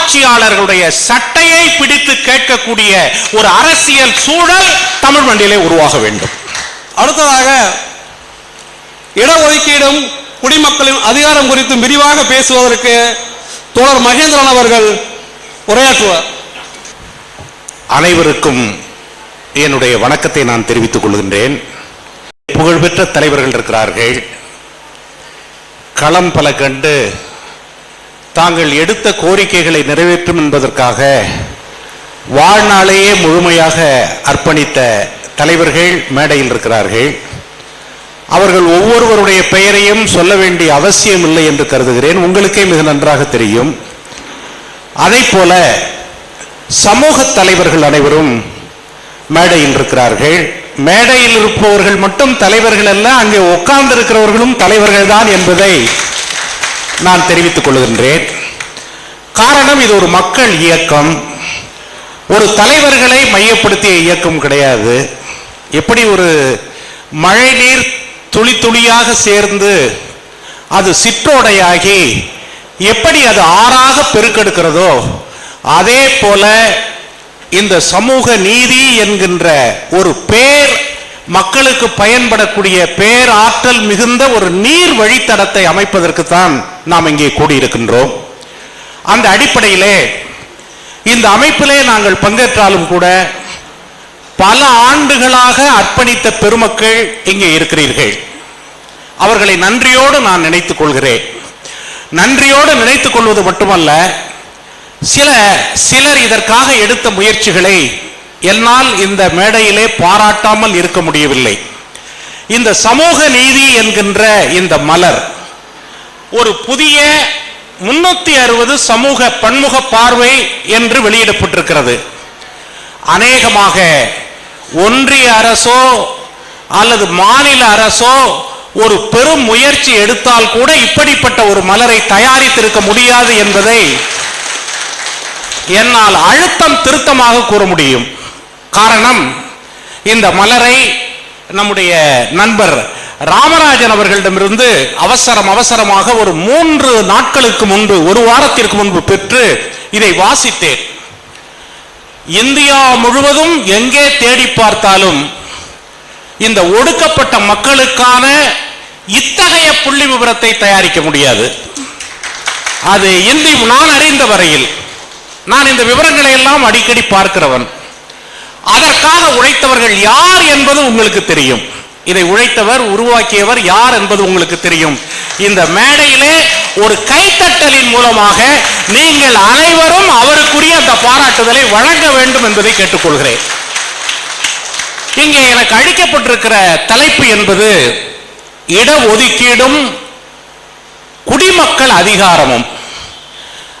ஆட்சியாளர்களுடைய சட்டையை பிடித்து கேட்கக்கூடிய ஒரு அரசியல் சூழல் தமிழ் மண்ணிலே உருவாக வேண்டும். அடுத்ததாக இடஒதுக்கீடும் குடிமக்களின் அதிகாரம் குறித்து விரிவாக பேசுவதற்கு தோழர் மகேந்திரன் அவர்கள் உரையாற்றுவார். அனைவருக்கும் என்னுடைய வணக்கத்தை நான் தெரிவித்துக் கொள்கின்றேன். புகழ்பெற்ற தலைவர்கள் இருக்கிறார்கள். களம் பல கண்டு தாங்கள் எடுத்த கோரிக்கைகளை நிறைவேற்றும் என்பதற்காக வாழ்நாளையே முழுமையாக அர்ப்பணித்த தலைவர்கள் மேடையில் இருக்கிறார்கள். அவர்கள் ஒவ்வொருவருடைய பெயரையும் சொல்ல வேண்டிய அவசியம் இல்லை என்று கருதுகிறேன். உங்களுக்கே மிக நன்றாக தெரியும். அதைப்போல சமூக தலைவர்கள் அனைவரும் மேடையில் இருக்கிறார்கள். மேடையில் இருப்பவர்கள் மட்டும் தலைவர்கள் அல்ல, அங்கே உட்கார்ந்து இருக்கிறவர்களும் தலைவர்கள் தான் என்பதை நான் தெரிவித்துக் கொள்கின்றேன். காரணம், இது ஒரு மக்கள் இயக்கம், ஒரு தலைவர்களை மையப்படுத்திய இயக்கம் கிடையாது. எப்படி ஒரு மழை நீர் துளி துளியாக சேர்ந்து அது சிற்றோடையாகி எப்படி அது ஆறாக பெருக்கெடுக்கிறதோ அதே போல இந்த சமூக நீதி என்கின்ற ஒரு பேர் மக்களுக்கு பயன்படக்கூடிய பேராற்றல் மிகுந்த ஒரு நீர் வழித்தடத்தை அமைப்பதற்குத்தான் நாம் இங்கே கூடியிருக்கின்றோம். அந்த அடிப்படையிலே இந்த அமைப்பிலே நாங்கள் பங்கேற்றாலும் கூட பல ஆண்டுகளாக அர்ப்பணித்த பெருமக்கள் இங்கே இருக்கிறீர்கள். அவர்களை நன்றியோடு நான் நினைத்துக் கொள்கிறேன். நன்றியோடு நினைத்துக் கொள்வது மட்டுமல்ல, சிலர் இதற்காக எடுத்த முயற்சிகளை என்னால் இந்த மேடையிலே பாராட்டாமல் இருக்க முடியவில்லை. இந்த சமூக நீதி என்கின்ற இந்த மலர் ஒரு புதிய 360 சமூக பன்முக பார்வை என்று வெளியிடப்பட்டிருக்கிறது. அநேகமாக ஒன்றிய அரசோ அல்லது மாநில அரசோ ஒரு பெரும் முயற்சி எடுத்தால் கூட இப்படிப்பட்ட ஒரு மலரை தயாரித்திருக்க முடியாது என்பதை என்னால் அழுத்தம் திருத்தமாக கூற முடியும். காரணம், இந்த மலரை நம்முடைய நண்பர் ராமராஜன் அவர்களிடமிருந்து அவசரமாக ஒரு 3 நாட்களுக்கு முன்பு, ஒரு வாரத்திற்கு முன்பு பெற்று இதை வாசித்தேன். இந்தியா முழுவதும் எங்கே தேடி பார்த்தாலும் இந்த ஒடுக்கப்பட்ட மக்களுக்கான இத்தகைய புள்ளி விவரத்தை தயாரிக்க முடியாது. அது நான் அறிந்த வரையில், நான் இந்த விவரங்களை எல்லாம் அடிக்கடி பார்க்கிறவன். அதற்காக உழைத்தவர்கள் யார் என்பது உங்களுக்கு தெரியும். இதை உழைத்தவர், உருவாக்கியவர் யார் என்பது உங்களுக்கு தெரியும். இந்த மேடையிலே ஒரு கைத்தட்டலின் மூலமாக நீங்கள் அனைவரும் அவருக்குரிய அந்த பாராட்டுதலை வழங்க வேண்டும் என்பதை கேட்டுக்கொள்கிறேன். இங்கே எனக்கு அளிக்கப்பட்டிருக்கிற தலைப்பு என்பது இடஒதுக்கீடும் குடிமக்கள் அதிகாரமும்.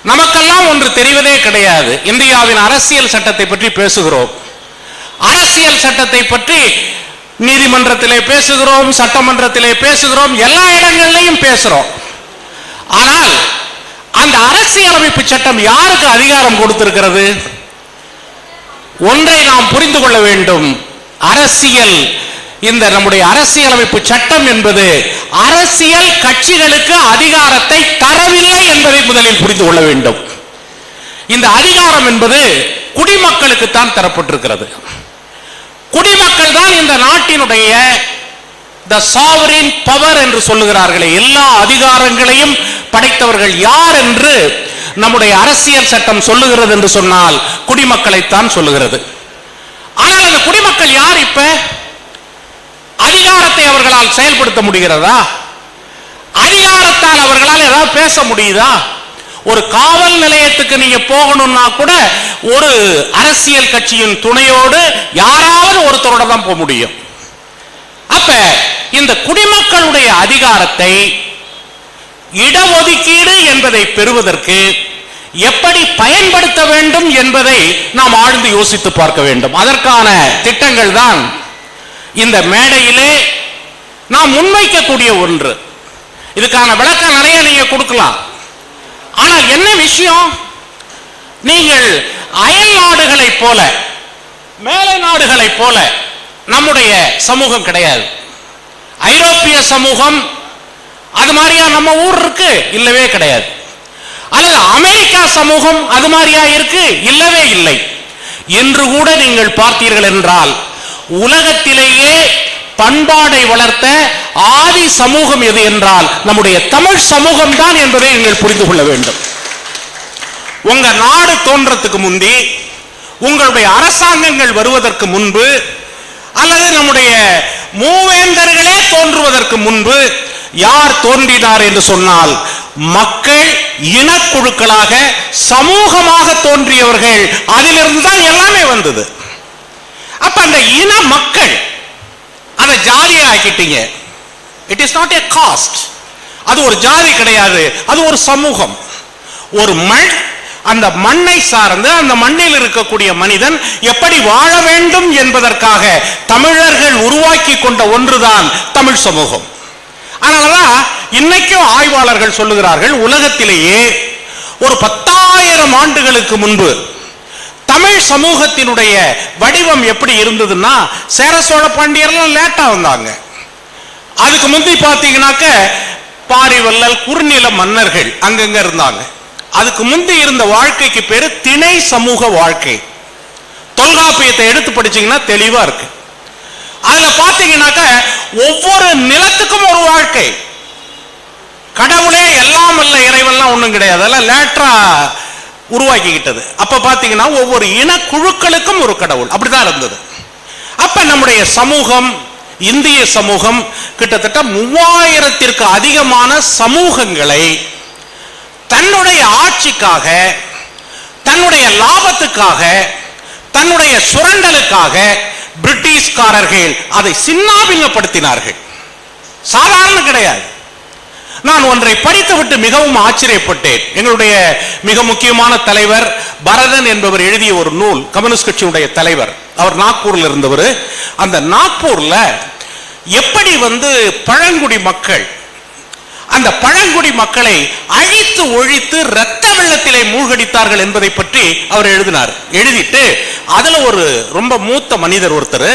நமக்கெல்லாம் ஒன்று தெரிவதே கிடையாது. இந்தியாவின் அரசியல் சட்டத்தை பற்றி பேசுகிறோம். அரசியல் சட்டத்தை பற்றி நீதிமன்றத்திலே பேசுகிறோம், சட்டமன்றத்திலே பேசுகிறோம், எல்லா இடங்களிலையும் பேசுகிறோம். ஆனால் அந்த அரசியலமைப்பு சட்டம் யாருக்கு அதிகாரம் கொடுத்திருக்கிறது? ஒன்றை நாம் புரிந்து கொள்ள வேண்டும். அரசியல், இந்த நம்முடைய அரசியலமைப்பு சட்டம் என்பது அரசியல் கட்சிகளுக்கு அதிகாரத்தை தரவில்லை என்பதை முதலில் புரிந்து கொள்ள வேண்டும். இந்த அதிகாரம் என்பது குடிமக்களுக்கு தான் தரப்பட்டிருக்கிறது. குடிமக்கள் தான் இந்த நாட்டினுடைய the sovereign power என்று சொல்லுகிறார்களே, எல்லா அதிகாரங்களையும் படைத்தவர்கள் யார் என்று நம்முடைய அரசியல் சட்டம் சொல்லுகிறது என்று சொன்னால் குடிமக்களைத்தான் சொல்லுகிறது. ஆனால் அந்த குடிமக்கள் யார்? இப்ப அதிகாரத்தை அவர்களால் செயல்படுத்த முடிகிறதா? அதிகாரத்தால் அவர்களால் ஏதாவது பேச முடியுதா? ஒரு காவல் நிலையத்துக்கு நீங்க போகணும்னா கூட ஒரு அரசியல் கட்சியின் துணையோடு யாராவது ஒருத்தரோட தான் போக முடியும். அப்ப இந்த குடிமக்களுடைய அதிகாரத்தை இடஒதுக்கீடு என்பதை பெறுவதற்கு எப்படி பயன்படுத்த வேண்டும் என்பதை நாம் ஆழ்ந்து யோசித்து பார்க்க வேண்டும். அதற்கான திட்டங்கள் தான் இந்த மேடையிலே நாம் முன்வைக்கக்கூடிய ஒன்று. இதுக்கான விளக்கம் நிறைய நீங்க கொடுக்கலாம். ஆனால் என்ன விஷயம், நீங்கள் அயல் நாடுகளைப் போல, மேலை நாடுகளைப் போல நம்முடைய சமூகம் கிடையாது. ஐரோப்பிய சமூகம் அது மாதிரியா நம்ம ஊர் இருக்கு? இல்லவே கிடையாது. அல்லது அமெரிக்கா சமூகம் அது மாதிரியா இருக்கு? இல்லவே இல்லை. இன்று கூட நீங்கள் பார்த்தீர்கள் என்றால் உலகத்திலேயே பண்பாடை வளர்த்த ஆதி சமூகம் எது என்றால் நம்முடைய தமிழ் சமூகம் தான் என்பதை நீங்கள் புரிந்து கொள்ள வேண்டும். உங்க நாடு தோன்றதுக்கு முந்தி, உங்களுடைய அரசாங்கங்கள் வருவதற்கு முன்பு, அல்லது நம்முடைய மூவேந்தர்களே தோன்றுவதற்கு முன்பு யார் தோன்றினார் என்று சொன்னால் மக்கள் இனக்குழுக்களாக சமூகமாக தோன்றியவர்கள். அதிலிருந்து தான் எல்லாமே வந்தது. அப்ப அந்த இன மக்கள் அதை ஜாதியா ஆக்கிட்டீங்க. It is not a caste. அது ஒரு ஜாதி கிடையாது, அது ஒரு சமூகம், ஒரு மண். அந்த மண்ணை சார்ந்து அந்த மண்ணில் இருக்கக்கூடிய மனிதன் எப்படி வாழ வேண்டும் என்பதற்காக தமிழர்கள் உருவாக்கி கொண்ட ஒன்றுதான் தமிழ் சமூகம். அதனாலதான் இன்னைக்கும் ஆய்வாளர்கள் சொல்லுகிறார்கள், உலகத்திலேயே ஒரு 10,000 ஆண்டுகளுக்கு முன்பு தமிழ் சமூகத்தினுடைய வடிவம் எப்படி இருந்ததுன்னா, சேர சோழ பாண்டியர்லாம் லேட்டா வந்தாங்க. அதுக்கு முந்தி பாத்தீங்கன்னாக்க பாரிவல்லல் குறுநில மன்னர்கள் அங்கங்க இருந்தாங்க. அதுக்கு முந்தி இருந்த வாழ்க்கைக்கு பேரு திணை சமூக வாழ்க்கை. தொல்காப்பியத்தை எடுத்து படிச்சீங்கன்னா தெளிவா இருக்கு. அதுல பாத்தீங்கன்னாக்க ஒவ்வொரு நிலத்துக்கும் ஒரு வாழ்க்கை. கடவுளே எல்லாம் அல்ல இறைவெல்லாம் ஒண்ணும் கிடையாது, அதெல்லாம் லேட்டரா உருவாக்கிக்கிட்டது. அப்ப பாத்தீங்கன்னா ஒவ்வொரு இன குழுக்களுக்கும் ஒரு கடவுள், அப்படிதான் இருந்தது. அப்ப நம்முடைய சமூகம், இந்திய சமூகம் கிட்டத்தட்ட 3000த்திற்கு அதிகமான சமூகங்களை தன்னுடைய ஆட்சிக்காக, தன்னுடைய லாபத்துக்காக, தன்னுடைய சுரண்டலுக்காக பிரிட்டிஷ்காரர்கள் அதை சின்னாபின்னப்படுத்தினார்கள். சாதாரண கிடையாது. நான் ஒன்றை படித்துவிட்டு மிகவும் ஆச்சரியப்பட்டேன். எங்களுடைய மிக முக்கியமான தலைவர் பரதன் என்பவர் எழுதிய ஒரு நூல், கம்யூனிஸ்ட் கட்சியுடைய தலைவர், அவர் நாக்பூர்ல இருந்தவர். அந்த நாக்பூர்ல எப்படி பழங்குடி மக்கள், அந்த பழங்குடி மக்களை அழித்து ஒழித்து இரத்த வெள்ளத்திலே மூழ்கடித்தார்கள் என்பதை பற்றி அவர் எழுதினார். எழுதிட்டு அதுல ஒரு ரொம்ப மூத்த மனிதர் ஒருத்தர்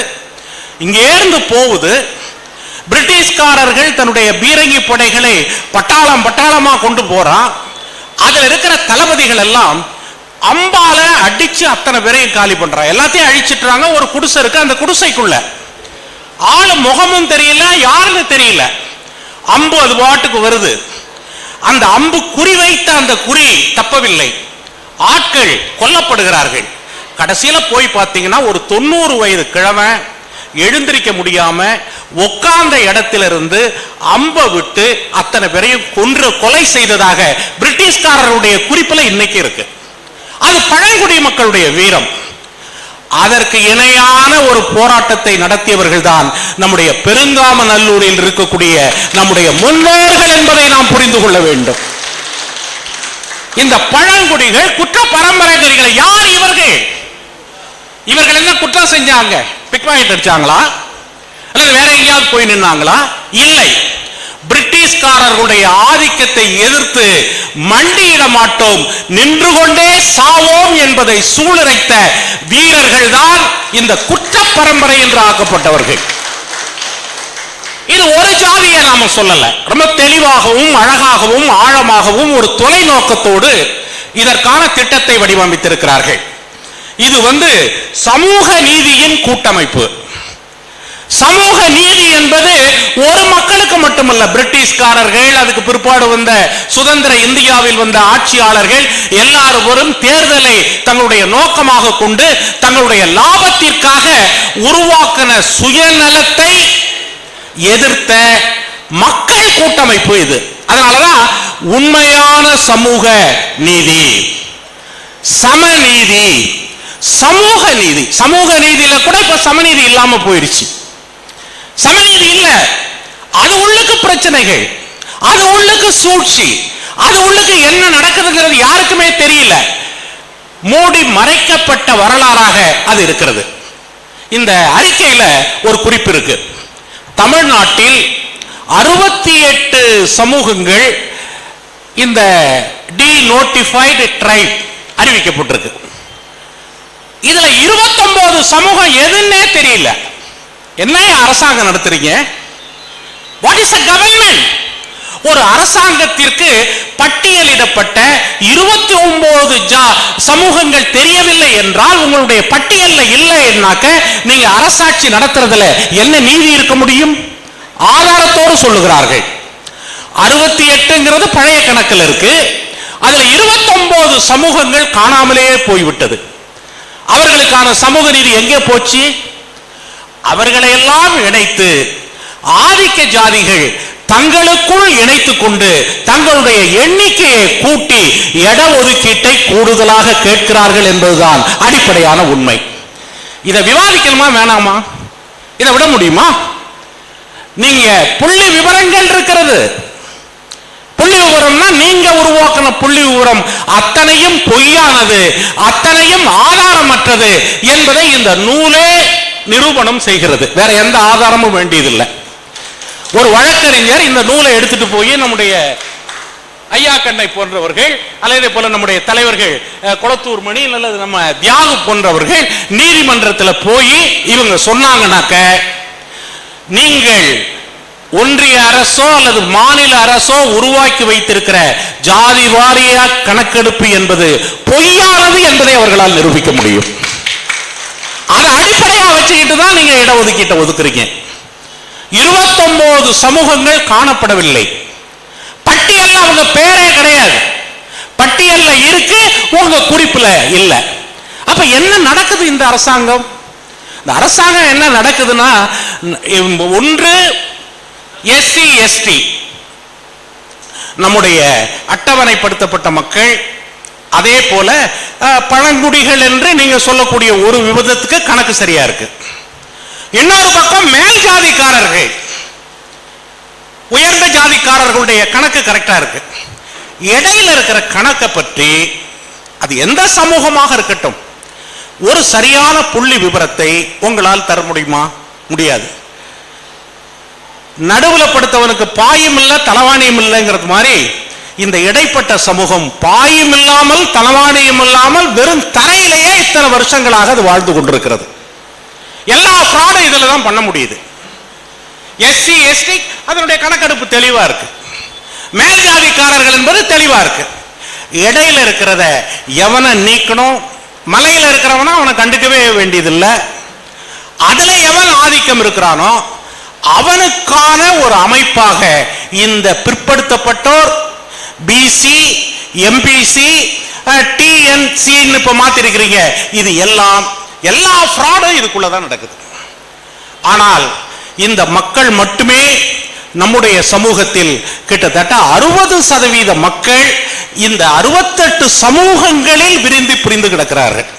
இங்கே இருந்து போகுது, பிரிட்டிஷ்காரர்கள் தன்னுடைய பீரங்கி படைகளை பட்டாளம் பட்டாளமா கொண்டு போறான். அதுல இருக்கிற தளபதிகள் எல்லாம் அம்பால அடிச்சு அத்தனை பேரையும் காலி பண்றாங்க, எல்லாத்தையும் அழிச்சிட்டாங்க. ஒரு குடிசை இருக்கு, அந்த குடிசைக்குள்ள ஆளு முகமும் தெரியல, யாருன்னு தெரியல. அம்பு அது பாட்டுக்கு வருது. அந்த அம்பு குறி வைத்த அந்த குறி தப்பவில்லை, ஆட்கள் கொல்லப்படுகிறார்கள். கடைசியில போய் பார்த்தீங்கன்னா ஒரு 90 வயது கிழமை எழுந்திருக்க முடியாம உட்கார்ந்த இடத்திலிருந்து அம்பை விட்டு அத்தனை பேரையும் கொலை செய்ததாக பிரிட்டிஷ்காரருடைய குறிப்பில் இன்னைக்கு இருக்கு. அது பழங்குடி மக்களுடைய வீரம். அதற்கு இணையான ஒரு போராட்டத்தை நடத்தியவர்கள் தான் நம்முடைய பெருங்காமநல்லூரில் இருக்கக்கூடிய நம்முடைய முன்னோர்கள் என்பதை நாம் புரிந்து கொள்ள வேண்டும். இந்த பழங்குடிகள் குற்ற பரம்பரைகளை யார் இவர்கள்? இவர்கள் என்ன குற்றம் செஞ்சாங்க? பிக்பாக்கெட் அடிச்சாங்களா அல்லது வேற எங்கேயாவது போய் நின்னாங்களா? இல்லை. பிரிட்டிஷ்காரர்களுடைய ஆதிக்கத்தை எதிர்த்து மண்டியிட மாட்டோம், நின்று கொண்டே சாவோம் என்பதை சூளுரைத்த வீரர்கள் தான் இந்த குற்ற பரம்பரை என்று ஆக்கப்பட்டவர்கள். இது ஒரு ஜாதியை நாம சொல்லல, ரொம்ப தெளிவாகவும் அழகாகவும் ஆழமாகவும் ஒரு தொலைநோக்கத்தோடு இதற்கான திட்டத்தை வடிவமைத்திருக்கிறார்கள். இது சமூக நீதியின் கூட்டமைப்பு. சமூக நீதி என்பது ஒரு மக்களுக்கு மட்டுமல்ல. பிரிட்டிஷ்காரர்கள், அதுக்கு பிற்பாடு வந்த சுதந்திர இந்தியாவில் வந்த ஆட்சியாளர்கள் எல்லாரும் தேர்தலை தங்களுடைய நோக்கமாக கொண்டு தங்களுடைய லாபத்திற்காக உருவாக்கின சுயநலத்தை எதிர்த்த மக்கள் கூட்டமைப்பு இது. அதனாலதான் உண்மையான சமூக நீதி, சமநீதி, சமூக நீதி. சமூக நீதியில கூட இப்ப சமநீதி இல்லாம போயிருச்சு. சமநீதி இல்ல, அது உள்ளுக்கு பிரச்சனைகள், அது உள்ளுக்கு சூழ்ச்சி, அது உள்ளுக்கு என்ன நடக்குதுங்கிறது யாருக்குமே தெரியல. மூடி மறைக்கப்பட்ட வரலாறாக அது இருக்கிறது. இந்த அறிக்கையில ஒரு குறிப்பு இருக்கு. தமிழ்நாட்டில் 68 சமூகங்கள் இந்த டீநோட்டிஃபைடு ட்ரைப் அறிவிக்கப்பட்டிருக்கு. இதுல 29 சமூகம் எதுன்னே தெரியல. என்ன அரசாங்கம் நடத்துறீங்க? What is a government? ஒரு அரசாங்கத்திற்கு பட்டியலிடப்பட்ட 29 சமூகங்கள் தெரியவில்லை என்றால், உங்களுடைய பட்டியல்ல இல்லைன்னாக்க நீங்க அரசாட்சி நடத்துறதுல என்ன நீதி இருக்க முடியும்? ஆதாரத்தோடு சொல்லுகிறார்கள். 68ங்கிறது பழைய கணக்கில் இருக்கு. அதுல 29 சமூகங்கள் காணாமலே போய்விட்டது. அவர்களுக்கான சமூக நீதி எங்கே போச்சு? அவர்களை எல்லாம் இணைத்து ஆதிக்க ஜாதிகள் தங்களுக்குள் இணைத்துக் கொண்டு தங்களுடைய எண்ணிக்கையை கூட்டி இட ஒதுக்கீட்டை கூடுதலாக கேட்கிறார்கள் என்பதுதான் அடிப்படையான உண்மை. இதை விவாதிக்கணுமா வேணாமா? இதை விட முடியுமா? நீங்க புள்ளி விவரங்கள் இருக்கிறது. புள்ளி விவரம்னா நீங்க உருவாக்கின புள்ளி விவரம் அத்தனையும் பொய்யானது, அத்தனையும் ஆதாரமற்றது என்பதை இந்த நூலே நிரூபணம் செய்கிறது. வேற எந்த ஆதாரமும் வேண்டியதில்லை. ஒரு வழக்கறிஞர் இந்த நூலை எடுத்துட்டு போய் நம்முடைய ஐயா கண்ணை போன்றவர்கள், அல்லது போல நம்முடைய தலைவர்கள் கொளத்தூர் மணி அல்லது நம்ம தியாகு போன்றவர்கள் நீதிமன்றத்தில் போய் இவங்க சொன்னாங்கன்னாக்க, நீங்கள் ஒன்றிய அரசோ அல்லது மாநில அரசோ உருவாக்கி வைத்திருக்கிற ஜாதி வாரிய கணக்கெடுப்பு என்பது பொய்யானது என்பதை அவர்களால் நிரூபிக்க முடியும். அதை அடிப்படையாக வச்சுக்கிட்டு தான் நீங்க இடஒதுக்கீட்டை ஒதுக்குறீங்க. 29 சமூகங்கள் காணப்படவில்லை. பட்டியல்ல அவங்க பேரே கிடையாது. பட்டியல்ல இருக்கு, உங்க குறிப்புல இல்ல. அப்ப என்ன நடக்குது இந்த அரசாங்கம்? இந்த அரசாங்கம் என்ன நடக்குதுன்னா, ஒன்று எஸ்சி எஸ்டி நம்முடைய அட்டவணைப்படுத்தப்பட்ட மக்கள், அதே போல பழங்குடிகள் என்று நீங்க சொல்லக்கூடிய ஒரு விவாதத்துக்கு கணக்கு சரியா இருக்கு. இன்னொரு பக்கம் மேல் ஜாதிக்காரர்கள், உயர்ந்த ஜாதிக்காரர்களுடைய கணக்கு கரெக்டா இருக்கு. இடையில இருக்கிற கணக்கை பற்றி அது எந்த சமூகமாக இருக்கட்டும் ஒரு சரியான புள்ளி விவரத்தை உங்களால் தர முடியுமா? முடியாது. நடுவுல படுத்தவனுக்கு பாயும் இல்ல தலவாணியும் இல்லைங்கிறது மாதிரி இந்த இடைப்பட்ட சமூகம் பாயும் இல்லாமல் தலவாணியும் இல்லாமல் வெறும் தரையிலேயே இத்தனை வருஷங்களாக அது வாழ்ந்து கொண்டிருக்கிறது. எல்லா ஃப்ராடும் இதுல தான் பண்ண முடியுது. எஸ்சி எஸ்டி அதனுடைய கணக்கெடுப்பு தெளிவா இருக்கு. மேல் ஜாதிக்காரர்கள் என்பது தெளிவா இருக்கு. இடையில இருக்கிறத எவனை நீக்கணும், மலையில இருக்கிறவனா அவனை கண்டுக்கவே வேண்டியதில்லை. அதுல எவன் ஆதிக்கம் இருக்கிறானோ அவனுக்கான ஒரு அமைப்பாக இந்த பிற்படுத்தப்பட்டோர், பிசி, எம்பிசி, டிஎன்சி இப்ப மாத்திருக்கிறீங்க. இது எல்லா ஃப்ராடும் இதுக்குள்ளதான் நடக்குது. ஆனால் இந்த மக்கள் மட்டுமே நம்முடைய சமூகத்தில் கிட்டத்தட்ட 60% மக்கள் இந்த 68 சமூகங்களில் விரிந்து புரிந்து கிடக்கிறார்கள்.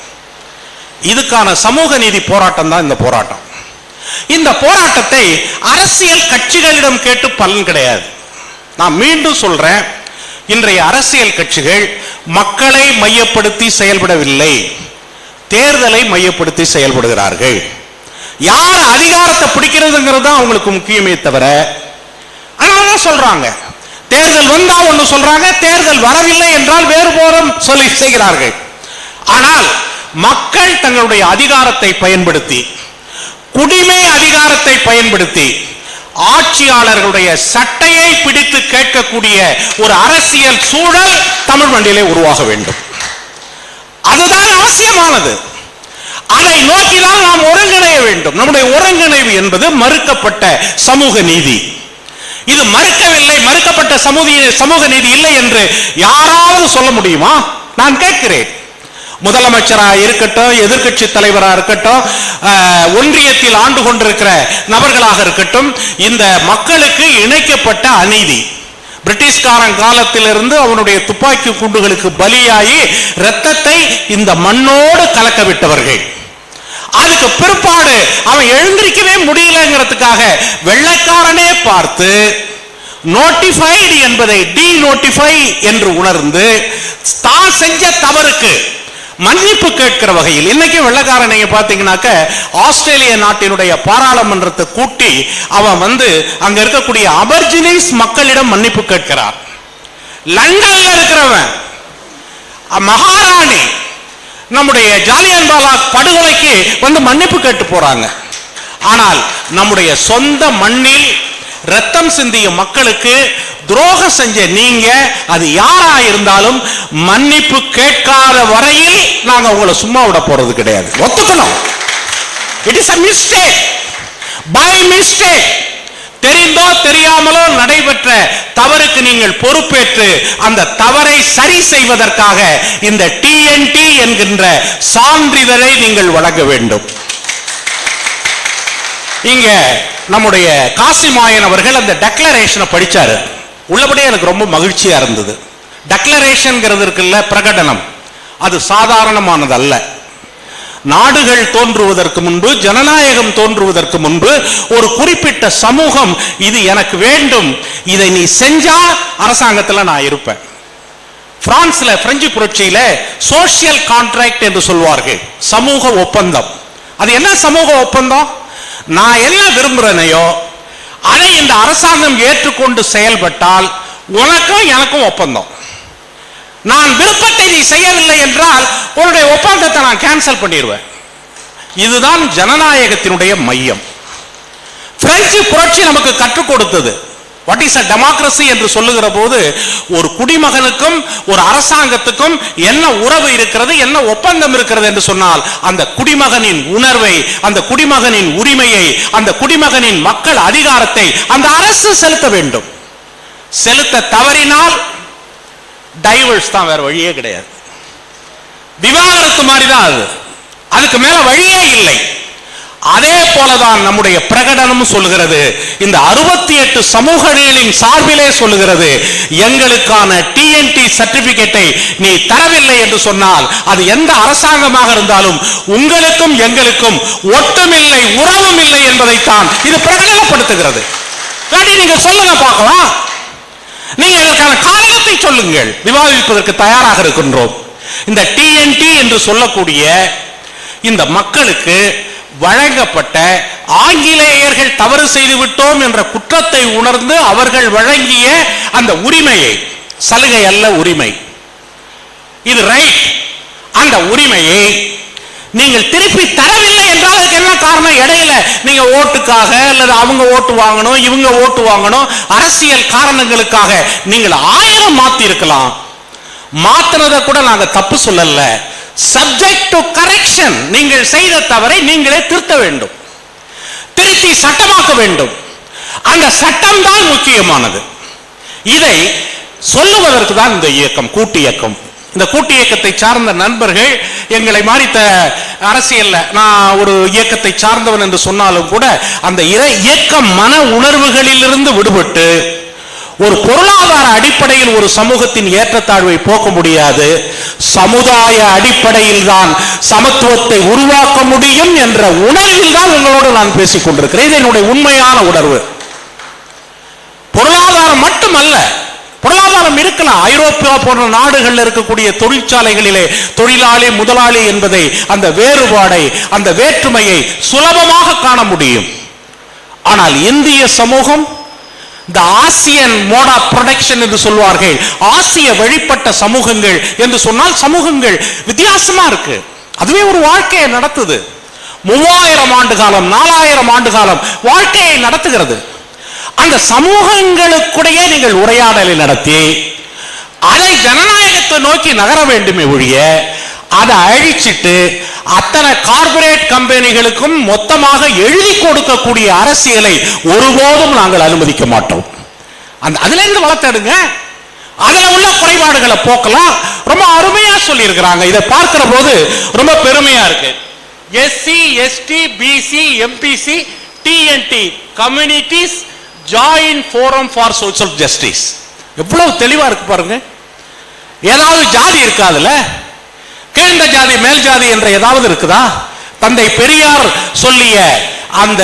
இதுக்கான சமூக நீதி போராட்டம் தான் இந்த போராட்டம். இந்த போராட்டத்தை அரசியல் கட்சிகளிடம் கேட்டு பலன் கிடையாது. நான் மீண்டும் சொல்றேன், இன்றைய அரசியல் கட்சிகள் மக்களை மையப்படுத்தி செயல்படவில்லை, தேர்தலை மையப்படுத்தி செயல்படுகிறார்கள். யார் அதிகாரத்தை பிடிக்கிறதுங்கிறது தான் அவங்களுக்கு முக்கியமே தவிர, அதனாலதான் சொல்றாங்க தேர்தல் வந்தா ஒண்ணு சொல்றாங்க, தேர்தல் வரவில்லை என்றால் வேறு போறம் சொல்லி செய்கிறார்கள். ஆனால் மக்கள் தங்களுடைய அதிகாரத்தை பயன்படுத்தி, குடிமை அதிகாரத்தை பயன்படுத்தி ஆட்சியாளர்களுடைய சட்டையை பிடித்து கேட்கக்கூடிய ஒரு அரசியல் சூழல் தமிழ் மண்ணிலே உருவாக வேண்டும். அதுதான் அவசியமானது. அதை நோக்கிதான் நாம் ஒருங்கிணைய வேண்டும். நம்முடைய ஒருங்கிணைவு என்பது மறுக்கப்பட்ட சமூக நீதி. இது மறுக்கவில்லை, மறுக்கப்பட்ட சமூக நீதி இல்லை என்று யாராவது சொல்ல முடியுமா? நான் கேட்கிறேன். முதலமைச்சராக இருக்கட்டும், எதிர்கட்சி தலைவராக இருக்கட்டும், ஒன்றியத்தில் ஆண்டு கொண்டிருக்கிற நபர்களாக இருக்கட்டும், இந்த மக்களுக்கு இணைக்கப்பட்ட அநீதி, பிரிட்டிஷ்காரன் காலத்திலிருந்து அவனுடைய துப்பாக்கி குண்டுகளுக்கு பலியாகி இரத்தத்தை இந்த மண்ணோடு கலக்க விட்டவர்கள், அதுக்கு பிற்பாடு அவன் எழுந்திருக்கவே முடியலங்கிறதுக்காக வெள்ளைக்காரனே பார்த்து நோட்டிஃபைடு என்பதை டீநோட்டிஃபை என்று உணர்ந்து தான் செஞ்ச தவறுக்கு மன்னிப்பு கேட்கிற வகையில் இன்னைக்கு வெள்ளைக்காரன் நீங்க பாத்தீங்கன்னாக்க ஆஸ்திரேலிய நாட்டினுடைய பாராளுமன்றத்தை கூட்டி அவன் அங்க இருக்கக்கூடிய அபர்ஜினிஸ் மக்களிடம் மன்னிப்பு கேட்கிறார். லண்டன்ல இருக்கிறவன் மகாராணி நம்முடைய ஜாலியன்வாலாக் படுகொலைக்கு மன்னிப்பு கேட்டு போறாங்க. ஆனால் நம்முடைய சொந்த மண்ணில் ரத்தம் சிந்திய மக்களுக்கு துரோகம் செஞ்ச நீங்க, அது யாரா இருந்தாலும் மன்னிப்பு கேட்காத வரையில் நாங்க உங்களை சும்மா விட போறது கிடையாது. ஒத்துக்கணும். It is a mistake. by mistake, தெரிந்தோ தெரியாமலோ நடைபெற்ற தவறுக்கு நீங்கள் பொறுப்பேற்று அந்த தவறை சரி செய்வதற்காக இந்த TNT என்கின்ற சான்றிதழை நீங்கள் வழங்க வேண்டும். இங்க நம்முடைய காசிமாயன் அவர்கள் அந்த டெக்ளரேஷனை படிச்சாரு. உள்ளபடியே எனக்கு ரொம்ப மகிழ்ச்சியா இருந்தது. டெக்ளரேஷன் இருக்குல்ல, பிரகடனம், அது சாதாரணமானது அல்ல. நாடுகள் தோன்றுவதற்கு முன்பு, ஜனநாயகம் தோன்றுவதற்கு முன்பு ஒரு குறிப்பிட்ட சமூகம் இது எனக்கு வேண்டும், இதை நீ செஞ்சா அரசாங்கத்தில் நான் இருப்பேன். பிரான்ஸ்ல பிரெஞ்சு புரட்சியில சோசியல் கான்ட்ராக்ட் என்று சொல்வார்கள், சமூக ஒப்பந்தம். அது என்ன சமூக ஒப்பந்தம்? நான் என்ன விரும்புறேனையோ அதை இந்த அரசாங்கம் ஏற்றுக்கொண்டு செயல்பட்டால் உனக்கும் எனக்கும் ஒப்பந்தம். நான் விருப்பத்தை நீ செய்யவில்லை என்றால் உன்னுடைய ஒப்பந்தத்தை நான் கேன்சல் பண்ணிடுவேன். இதுதான் ஜனநாயகத்தினுடைய மையம். பிரெஞ்சு புரட்சி நமக்கு கற்றுக் கொடுத்தது வாட் இஸ் a democracy என்று சொல்லுகிற போது ஒரு குடிமகனுக்கும் ஒரு அரசாங்கத்துக்கும் என்ன உறவு இருக்கிறது, என்ன ஒப்பந்தம் இருக்கிறது என்று சொன்னால் அந்த குடிமகனின் உணர்வை, அந்த குடிமகனின் உரிமையை, அந்த குடிமகனின் மக்கள் அதிகாரத்தை அந்த அரசு செலுத்த வேண்டும். செலுத்த தவறினால் டைவர்ஸ் தான், வேற வழியே கிடையாது. விவாகரத்து மாதிரி தான் அது, அதுக்கு மேல வழியே இல்லை. அதே போலதான் நம்முடைய பிரகடனம் சொல்லுகிறது. இந்த 68 சமூகங்களின் சார்பிலே சொல்லுகிறது, எங்களுக்கான TNT சர்டிபிகேட்டை நீ தரவில்லை என்று சொன்னால் அது எந்த அரசாங்கமாக இருந்தாலும் உங்களுக்கும் எங்களுக்கும் ஒட்டுமில்லை, உறவும் இல்லை என்பதைத்தான் இது பிரகடனப்படுத்துகிறது. நீங்க சொல்லுங்க பார்க்கலாம். நீங்க இதற்கான காரணத்தை சொல்லுங்கள், விவாதிப்பதற்கு தயாராக இருக்கின்றோம். இந்த TNT என்று சொல்லக்கூடிய இந்த மக்களுக்கு வழங்கப்பட்ட, ஆங்கிலேயர்கள் தவறு செய்து விட்டோம் என்ற குற்றத்தை உணர்ந்து அவர்கள் வழங்கிய அந்த உரிமையை, சலுகை அல்ல உரிமை, இது ரைட், அந்த உரிமையை நீங்கள் திருப்பி தரவில்லை என்றால் அதுக்கு என்ன காரணம்? இடையில நீங்க ஓட்டுக்காக அல்லது அவங்க ஓட்டு வாங்கணும், இவங்க ஓட்டு வாங்கணும், அரசியல் காரணங்களுக்காக நீங்கள் 1000 மாத்தி இருக்கலாம். மாத்தினதை கூட நாங்க தப்பு சொல்லல. சப்ஜெக்ட் டு கரெக்ஷன், நீங்கள் செய்த தவறை நீங்களே திருத்த வேண்டும், திருத்தி சட்டமாக்க வேண்டும். அந்த சட்டம் தான் முக்கியமானது. இதை சொல்லுவதற்கு தான் இந்த இயக்கம், கூட்டு இயக்கம். இந்த கூட்டு இயக்கத்தை சார்ந்த நண்பர்கள் எங்களை மாதிரி அரசியல்ல நான் ஒரு இயக்கத்தை சார்ந்தவன் என்று சொன்னாலும் கூட அந்த இயக்க மன உணர்வுகளிலிருந்து விடுபட்டு ஒரு பொருளாதார அடிப்படையில் ஒரு சமூகத்தின் ஏற்றத்தாழ்வை போக்க முடியாது, சமுதாய அடிப்படையில் தான் சமத்துவத்தை உருவாக்க முடியும் என்ற உணர்வில் தான் உங்களோடு நான் பேசிக் கொண்டிருக்கிறேன். இது என்னுடைய உண்மையான உணர்வு. பொருளாதாரம் மட்டுமல்ல, பொருளாதாரம் இருக்கலாம். ஐரோப்பியா போன்ற நாடுகளில் இருக்கக்கூடிய தொழிற்சாலைகளிலே தொழிலாளி முதலாளி என்பதை, அந்த வேறுபாடை, அந்த வேற்றுமையை சுலபமாக காண முடியும். ஆனால் இந்திய சமூகம், இந்த ஆசியன் மோட் ஆஃப் ப்ரொடக்ஷன் என்று சொல்வார்கள், ஆசிய வழிபட்ட சமூகங்கள் என்று சொன்னால் சமூகங்கள் வித்தியாசமா இருக்கு. அதுவே ஒரு வாழ்க்கையை நடத்துது. 3000 ஆண்டு காலம், 4000 ஆண்டு காலம் வாழ்க்கையை நடத்துகிறது. அந்த சமூகங்களுக்குடைய நீங்கள் உரையாடலை நடத்தி அதை ஜனநாயகத்தை நோக்கி நகர வேண்டுமே ஒழிய அதை அழிச்சிட்டு அத்தனை கார்பரேட் கம்பெனிகளுக்கும் மொத்தமாக எழுதி கொடுக்கக்கூடிய அரசியலை ஒருபோதும் நாங்கள் அனுமதிக்க மாட்டோம். அதுல இருந்து வளர்த்தெடுங்க, அதுல உள்ள குறைபாடுகளை போக்கலாம். ரொம்ப அருமையா சொல்லி இருக்கிறாங்க. இதை பார்க்கிற போது ரொம்ப பெருமையா இருக்கு. SC, ST, BC, MPC, TNT communities joint forum for social justice. எவ்வளவு தெளிவா இருக்கு பாருங்க. ஏதாவது ஜாதி இருக்காதுல, கீழ்ந்த ஜாதி மேல் ஜாதி என்ற ஏதாவது இருக்குதா? தந்தை பெரியார் சொல்லிய அந்த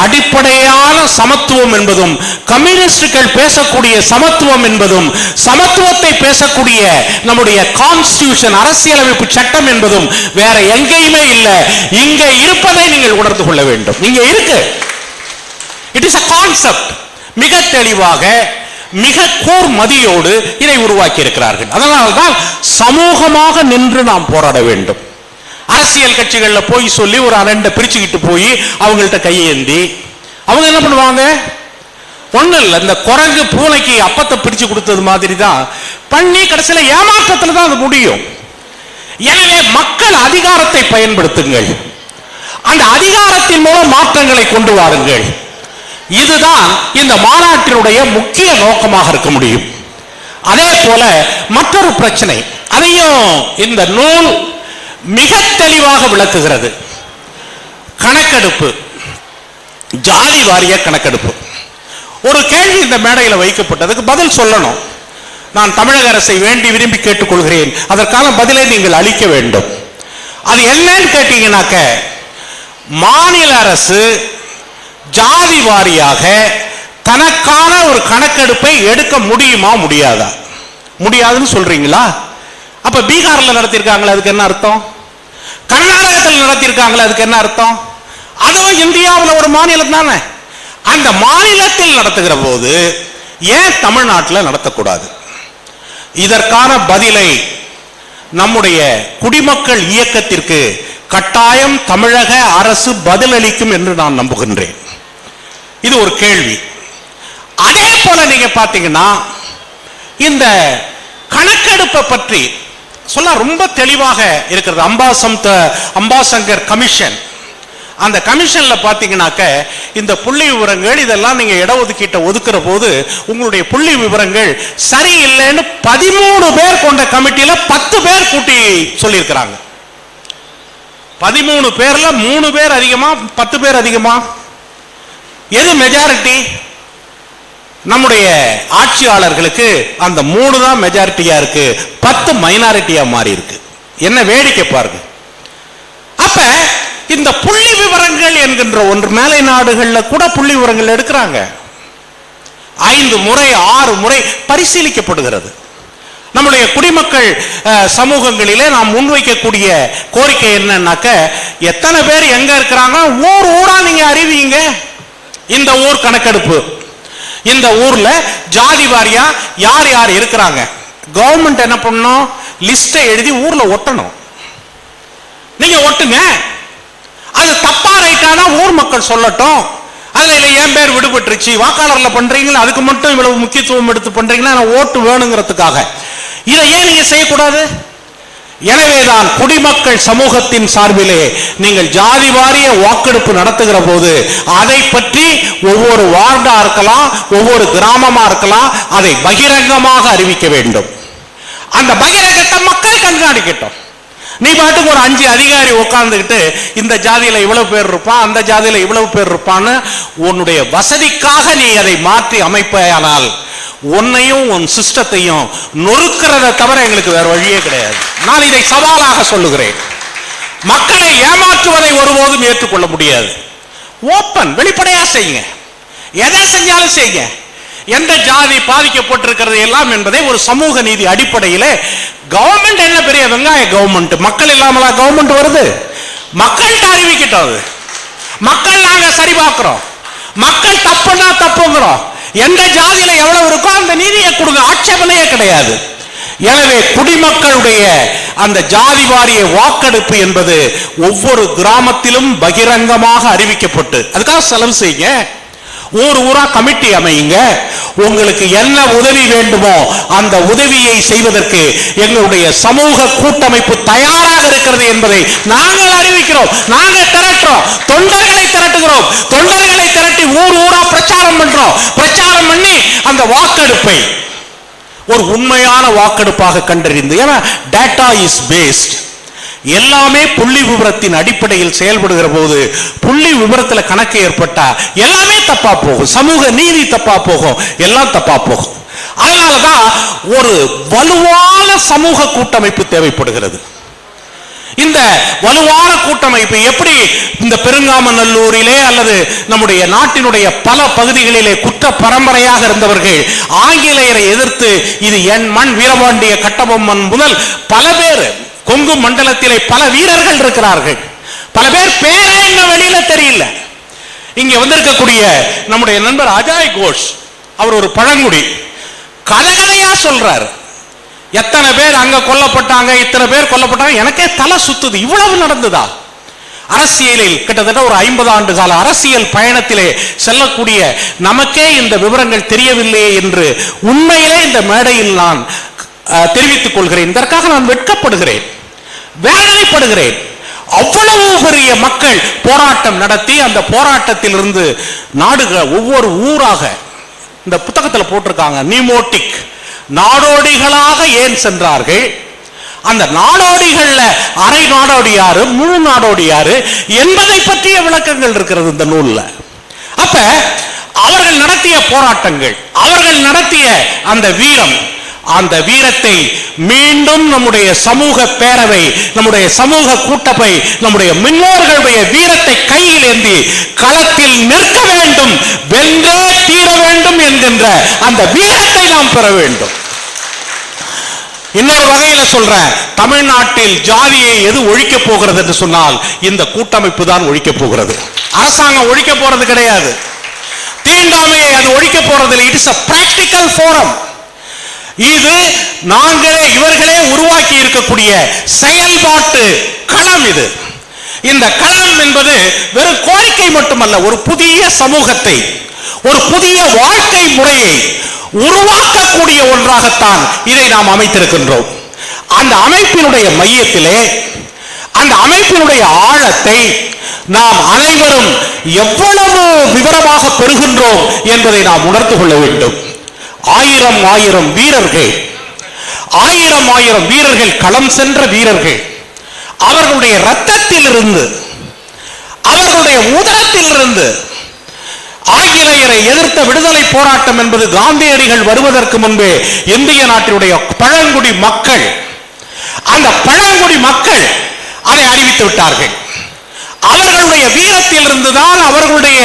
அடிப்படையான சமத்துவம் என்பதும், கம்யூனிஸ்டுகள் பேசக்கூடிய சமத்துவம் என்பதும், சமத்துவத்தை பேசக்கூடிய நம்முடைய கான்ஸ்டிடியூஷன் அரசியலமைப்பு சட்டம் என்பதும் வேற எங்கேயுமே இல்லை. இங்க இருப்பதை நீங்கள் உணர்ந்து கொள்ள வேண்டும். இங்க இருக்கு. It is a concept. மிக தெளிவாக, மிக கூர் மதியோடு இதை உருவாக்கி இருக்கிறார்கள். அதனால்தான் சமூகமாக நின்று நாம் போராட வேண்டும். அரசியல் கட்சிகள்ல போய் சொல்லி ஒரு அரண்டை பிரிச்சுக்கிட்டு போய் அவங்கள்ட்ட கையேந்தி அவங்க என்ன பண்ணுவாங்க? ஒண்ணு இல்ல, இந்த குரங்கு பூனைக்கு அப்பத்தை பிரிச்சு கொடுத்தது மாதிரி தான் பண்ணி கடைசியில் ஏமாற்றத்தில் தான் அது முடியும். எனவே மக்கள் அதிகாரத்தை பயன்படுத்துங்கள், அந்த அதிகாரத்தின் மூலம் மாற்றங்களை கொண்டு வாருங்கள். இதுதான் இந்த மாநாட்டினுடைய முக்கிய நோக்கமாக இருக்க முடியும். அதே போல மற்றொரு பிரச்சனை, அதையும் இந்த நூல் மிக தெளிவாக விளக்குகிறது. கணக்கெடுப்பு, ஜாதி வாரிய கணக்கெடுப்பு. ஒரு கேள்வி இந்த மேடையில் வைக்கப்பட்டதுக்கு பதில் சொல்லணும். நான் தமிழக அரசை வேண்டி விரும்பி கேட்டுக்கொள்கிறேன், அதற்கான பதிலை நீங்கள் அளிக்க வேண்டும். அது என்னன்னு கேட்டீங்கன்னாக்க, மாநில அரசு ஜாதி வாரியாக தனக்கான ஒரு கணக்கெடுப்பை எடுக்க முடியுமா முடியாதா? முடியாதுன்னு சொல்றீங்களா? அப்ப பீகார்ல நடத்திருக்காங்களே, அதுக்கு என்ன அர்த்தம்? கர்நாடகத்தில் நடத்திருக்காங்களே, அதுக்கு என்ன அர்த்தம்? அதுவும் இந்தியாவில் ஒரு மாநிலம் தானே. அந்த மாநிலத்தில் நடத்துகிற போது ஏன் தமிழ்நாட்டில் நடத்தக்கூடாது? இதற்கான பதிலை நம்முடைய குடிமக்கள் இயக்கத்திற்கு கட்டாயம் தமிழக அரசு பதிலளிக்கும் என்று நான் நம்புகின்றேன். இது ஒரு கேள்வி. அதே போல நீங்க பாத்தீங்கன்னா, இந்த கணக்கெடுப்பை பற்றி சொல்ல ரொம்ப தெளிவாக இருக்கிறது. அம்பாசங்கர் கமிஷன், அந்த கமிஷன்ல பாத்தீங்கன்னாக்க இந்த புள்ளி விவரங்கள் இதெல்லாம் நீங்க இடஒதுக்கீட்டை ஒதுக்குற போது உங்களுடைய புள்ளி விவரங்கள் சரியில்லைன்னு 13 பேர் கொண்ட கமிட்டியில 10 பேர் கூட்டி சொல்லியிருக்கிறாங்க. 13 பேர்ல 3 பேர் அதிகமா 10 பேர் அதிகமா? எது மெஜாரிட்டி? நம்முடைய ஆட்சியாளர்களுக்கு அந்த 3 தான் மெஜாரிட்டியா இருக்கு, 10 மைனாரிட்டியா மாறி இருக்கு. என்ன வேடிக்கை பாருங்க. அப்ப இந்த புள்ளி விவரங்கள் என்கின்ற ஒன்று மேலை நாடுகள்ல கூட புள்ளி விவரங்கள் எடுக்கிறாங்க. 5 முறை 6 முறை பரிசீலிக்கப்படுகிறது. நம்முடைய குடிமக்கள் சமூகங்களிலே நாம் முன்வைக்கக்கூடிய கோரிக்கை என்னன்னாக்க, எத்தனை பேர் எங்க இருக்கிறாங்க ஊர் ஊரா நீங்க அறிவிங்க. இந்த ஊர் கணக்கெடுப்பு, இந்த ஊர்ல ஜாதி வாரியா யார் யார் இருக்கிறாங்க, கவர்மெண்ட் என்ன பண்ணணும், லிஸ்டை எழுதி ஊர்ல ஒட்டணும். நீங்க ஒட்டுங்க. அது தப்பா ரைட்டானா ஊர் மக்கள் சொல்லட்டும். அதுல என் பேர் விடுபட்டுருச்சு, வாக்காளர்ல பண்றீங்களா, அதுக்கு மட்டும் இவ்வளவு முக்கியத்துவம் எடுத்து பண்றீங்கன்னா ஓட்டு வேணுங்கிறதுக்காக இதை ஏன் நீங்க செய்யக்கூடாது? எனவேதான் குடிமக்கள் சமூகத்தின் சார்பிலே நீங்கள் ஜாதி வாரிய வாக்கெடுப்பு நடத்துகிற போது அதை பற்றி ஒவ்வொரு வார்டா இருக்கலாம், ஒவ்வொரு கிராமமா இருக்கலாம், அதை பகிரங்கமாக அறிவிக்க வேண்டும். அந்த பகிரங்கத்தை மக்கள் கண்காணிக்கட்டும். நீ பாட்டுக்கு ஒரு 5 அதிகாரி உட்கார்ந்துக்கிட்டு இந்த ஜாதியில இவ்வளவு பேர் இருப்பான், அந்த ஜாதியில இவ்வளவு பேர் இருப்பான்னு உன்னுடைய வசதிக்காக நீ அதை மாற்றி அமைப்பானால் உன்னையும் உன் சிஸ்டத்தையும் நொறுக்கிறத தவிர எங்களுக்கு வேற வழியே கிடையாது. நான் இதை சவாலாக சொல்லுகிறேன். மக்களை ஏமாற்றுவதை ஒருபோதும் ஏற்றுக்கொள்ள முடியாது. ஓப்பன், வெளிப்படையா செய்யுங்க. எதை செஞ்சாலும் செய்யுங்க. எந்த ஜாதி பாதிக்கப்பட்டிருக்கிறது எல்லாம் என்பதை ஒரு சமூக நீதி அடிப்படையில் கவர்மெண்ட் என்ன பெரிய வெங்காய கவர்மெண்ட், மக்கள் இல்லாமலா கவர்மெண்ட் வருது? மக்கள்கிட்ட அறிவிக்கிட்டோம். அது மக்கள் நாங்க சரி பார்க்கிறோம், மக்கள் தப்புன்னா தப்புங்கிறோம். எந்த ஜாதியில எவ்வளவு இருக்கோ அந்த நீதியை கொடுங்க, ஆட்சேபனையே கிடையாது. எனவே குடிமக்களுடைய அந்த ஜாதி வாரிய வாக்கெடுப்பு என்பது ஒவ்வொரு கிராமத்திலும் பகிரங்கமாக அறிவிக்கப்பட்டு அதுக்காக செலவு செய்யுங்க. ஊர் ஊரா கமிட்டி அமையுங்க. உங்களுக்கு என்ன உதவி வேண்டுமோ அந்த உதவியை செய்வதற்கு எங்களுடைய சமூக கூட்டமைப்பு தயாராக இருக்கிறது என்பதை நாங்கள் அறிவிக்கிறோம். நாங்கள் திரட்டுறோம், தொண்டர்களை திரட்டுகிறோம், தொண்டர்களை திரட்டி ஊர் ஊரா பிரச்சாரம் பண்றோம். பிரச்சாரம் பண்ணி அந்த வாக்கெடுப்பை ஒரு உண்மையான வாக்கெடுப்பாக கண்டறிந்து, ஏன்னா டேட்டா இஸ் பேஸ்ட், எல்லாமே புள்ளி விவரத்தின் அடிப்படையில் செயல்படுகிற போது புள்ளி விவரத்தில் கணக்கு ஏற்பட்டா எல்லாமே தப்பா போகும், சமூக நீதி தப்பா போகும், எல்லாம் தப்பா போகும். அதனாலதான் ஒரு வலுவான சமூக கூட்டமைப்பு தேவைப்படுகிறது. இந்த வலுவான கூட்டமைப்பு எப்படி இந்த பெருங்காமநல்லூரிலே அல்லது நம்முடைய நாட்டினுடைய பல பகுதிகளிலே குற்ற பரம்பரையாக இருந்தவர்கள் ஆங்கிலேயரை எதிர்த்து இது என் மண் வீரபாண்டிய கட்டபொம்மன் முதல் பல பேர் கொங்கு மண்டலத்திலே பல வீரர்கள் இருக்கிறார்கள். பல பேர் பேரே எங்க வெளியில தெரியல. இங்க வந்திருக்கக்கூடிய நம்முடைய நண்பர் அஜய் கோஷ், அவர் ஒரு பழங்குடி, கதையா சொல்றாரு. எத்தனை பேர் அங்க கொல்லப்பட்டாங்க, இத்தனை பேர் கொல்லப்பட்டாங்க, எனக்கே தலை சுத்துது. இவ்வளவு நடந்ததா? அரசியலில் கிட்டத்தட்ட ஒரு 50 ஆண்டு கால அரசியல் பயணத்திலே செல்லக்கூடிய நமக்கே இந்த விவரங்கள் தெரியவில்லையே என்று உண்மையிலே இந்த மேடையில் நான் தெரிவித்துக் கொள்கிறேன். இதற்காக நான் வெட்கப்படுகிறேன், வேதனைப்படுகிறேன். அவ்வளவு பெரிய மக்கள் போராட்டம் நடத்தி அந்த போராட்டத்தில் இருந்து நாடுகள் ஒவ்வொரு ஊராக இந்த புத்தகத்தில் போட்டிருக்காங்க, நிமோட்டிக் நாடோடிகளாக ஏன் சென்றார்கள், அந்த நாடோடிகள்ல அரை நாடோடி யாரு, முழு நாடோடி யாரு என்பதை பற்றிய விளக்கங்கள் இருக்கிறது இந்த நூல்ல. அப்ப அவர்கள் நடத்திய போராட்டங்கள், அவர்கள் நடத்திய அந்த வீரம், அந்த வீரத்தை மீண்டும் நம்முடைய சமூக பேரவை, நம்முடைய சமூக கூட்டமை, நம்முடைய முன்னோர்களுடைய வீரத்தை கையில் ஏந்தி களத்தில் நிற்க வேண்டும், வென்றே தீர வேண்டும் என்கின்ற அந்த வீரத்தை நாம் பெற வேண்டும். இன்னொரு வகையில சொல்ற, தமிழ்நாட்டில் ஜாதியை எது ஒழிக்க போகிறது என்று சொன்னால் இந்த கூட்டமைப்பு தான் ஒழிக்க போகிறது. அரசாங்கம் ஒழிக்க போறது கிடையாது. தீண்டாமையை அது ஒழிக்க போறது. It is a practical forum. இது நாங்களே இவர்களே உருவாக்கி இருக்கக்கூடிய செயல்பாட்டு களம். இது இந்த களம் என்பது வெறும் கோரிக்கை மட்டுமல்ல, ஒரு புதிய சமூகத்தை, ஒரு புதிய வாழ்க்கை முறையை உருவாக்கக்கூடிய ஒன்றாகத்தான் இதை நாம் அமைத்திருக்கின்றோம். அந்த அமைப்பினுடைய மையத்திலே, அந்த அமைப்பினுடைய ஆழத்தை நாம் அனைவரும் எவ்வளவு விவரமாக பெறுகின்றோம் என்பதை நாம் உணர்ந்து கொள்ள வேண்டும். ஆயிரம் ஆயிரம் வீரர்கள், ஆயிரம் ஆயிரம் வீரர்கள், களம் சென்ற வீரர்கள், அவர்களுடைய இரத்தத்தில் இருந்து, அவர்களுடைய உதரத்தில் இருந்து ஆங்கிலேயரை எதிர்த்த விடுதலை போராட்டம் என்பது காந்தியடிகள் வருவதற்கு முன்பே இந்திய நாட்டினுடைய பழங்குடி மக்கள், அந்த பழங்குடி மக்கள் அதை அறிவித்து விட்டார்கள். அவர்களுடைய வீரத்தில் இருந்துதான், அவர்களுடைய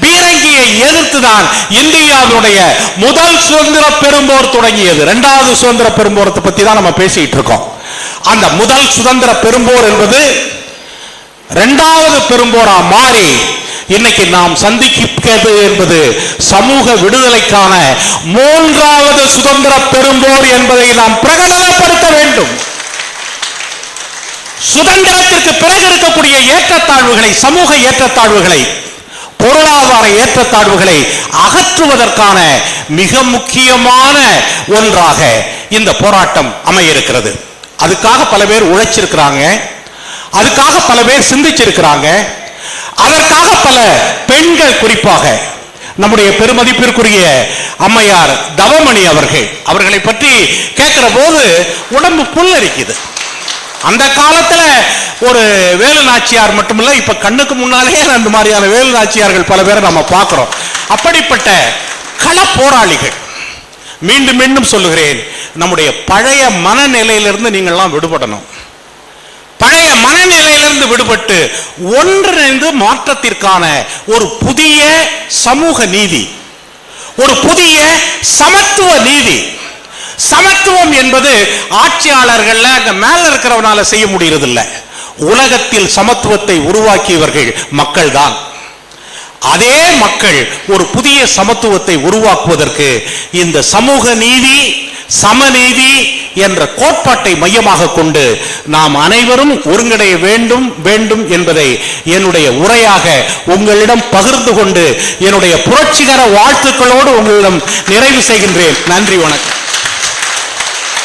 பீரங்கியை எதிர்த்துதான் இந்தியாவுடைய முதல் சுதந்திர பெரும்போர் தொடங்கியது. இரண்டாவது சுதந்திர பெரும்போரத்தை பத்தி தான் நம்ம பேசிட்டு இருக்கோம். அந்த முதல் சுதந்திர பெரும்போர் என்பது இரண்டாவது பெரும்போரா மாறி இன்னைக்கு நாம் சந்திக்கிறது என்பது சமூக விடுதலைக்கான மூன்றாவது சுதந்திர பெரும்போர் என்பதை நாம் பிரகடனப்படுத்த வேண்டும். சுதந்திரத்திற்கு பிறகு இருக்கக்கூடிய ஏற்றத்தாழ்வுகளை, சமூக ஏற்றத்தாழ்வுகளை, பொருளாதார ஏற்றத்தாழ்வுகளை அகற்றுவதற்கான மிக முக்கியமான ஒன்றாக இந்த போராட்டம் அமைய இருக்கிறது. அதுக்காக பல பேர் உழைச்சிருக்கிறாங்க, அதுக்காக பல பேர் சிந்திச்சிருக்கிறாங்க, அதற்காக பல பெண்கள், குறிப்பாக நம்முடைய பெருமதிப்பிற்குரிய அம்மையார் தவமணி அவர்களை பற்றி கேட்கிற போது உடம்பு புல்லரிக்குது. அந்த காலத்துல ஒரு வேலு நாச்சியார் மட்டுமில்ல, இப்ப கண்ணுக்கு முன்னாலே அந்த மாதிரியான வேலு நாச்சியார்கள் பல பேரை நம்ம பார்க்கிறோம். அப்படிப்பட்ட கள போராளிகள். மீண்டும் மீண்டும் சொல்லுகிறேன், நம்முடைய பழைய மனநிலையிலிருந்து நீங்கள்லாம் விடுபடணும். பழைய மனநிலையிலிருந்து விடுபட்டு ஒன்றிணைந்து மாற்றத்திற்கான ஒரு புதிய சமூக நீதி, ஒரு புதிய சமத்துவ நீதி. சமத்துவம் என்பது ஆட்சியாளர்கள் அங்க மேல இருக்கிறவனால செய்ய முடியறது இல்ல. உலகத்தில் சமத்துவத்தை உருவாக்கியவர்கள் மக்கள் தான். அதே மக்கள் ஒரு புதிய சமத்துவத்தை உருவாக்குவதற்கு இந்த சமூக நீதி, சமநீதி என்ற கோட்பாட்டை மையமாக கொண்டு நாம் அனைவரும் ஒருங்கிணைய வேண்டும் வேண்டும் என்பதை என்னுடைய உரையாக உங்களிடம் பகிர்ந்து கொண்டு என்னுடைய புரட்சிகர வாழ்த்துக்களோடு உங்களிடம் நிறைவு செய்கின்றேன். நன்றி, வணக்கம்.